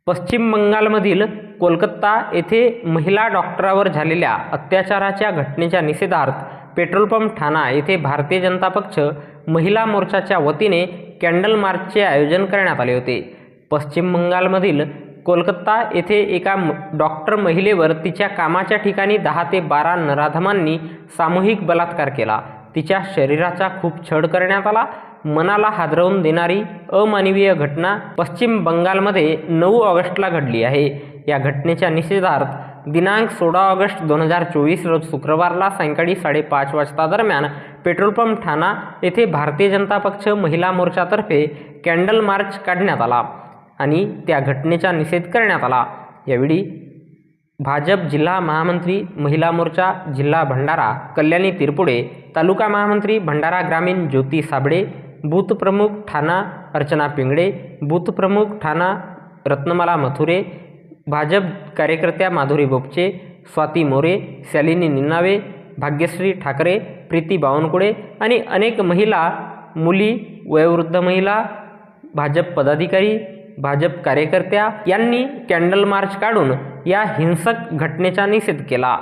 पश्चिम बंगालमधील कोलकाता येथे महिला डॉक्टरावर झालेल्या अत्याचाराच्या घटनेच्या निषेधार्थ पेट्रोल पंप ठाणा येथे भारतीय जनता पक्ष महिला मोर्चाच्या वतीने कॅन्डल मार्चचे आयोजन करण्यात आले होते। पश्चिम बंगालमधील कोलकाता येथे एका डॉक्टर महिलेवर तिच्या कामाच्या ठिकाणी 10 ते 12 नराधमांनी सामूहिक बलात्कार केला। तिच्या शरीराचा खूप छळ करण्यात आला। मनाला हादरवून देणारी अमानवीय घटना पश्चिम बंगालमध्ये 9 ऑगस्टला घडली आहे। या घटनेच्या निषेधार्थ दिनांक 16 ऑगस्ट 2024 रोज शुक्रवारला सायंकाळी 5:30 वाजता दरम्यान पेट्रोल पंप ठाणा येथे भारतीय जनता पक्ष महिला मोर्चातर्फे कॅन्डल मार्च काढण्यात आला आणि त्या घटनेचा निषेध करण्यात आला। यावेळी भाजप जिल्हा महामंत्री महिला मोर्चा जिल्हा भंडारा कल्याणी तिरपुडे, तालुका महामंत्री भंडारा ग्रामीण ज्योती साबळे, बूथ प्रमुख ठाणा अर्चना पिंगळे, बूथ प्रमुख ठाणा रत्नमाला मथुरे, भाजप कार्यकर्त्या माधुरी बोपचे, स्वाती मोरे, शालिनी निनावे, भाग्यश्री ठाकरे, प्रीती बावनकुळे आणि अनेक महिला, मुली, वयोवृद्ध महिला, भाजप पदाधिकारी, भाजप कार्यकर्त्या यांनी कॅन्डल मार्च काढून या हिंसक घटनेचा निषेध केला।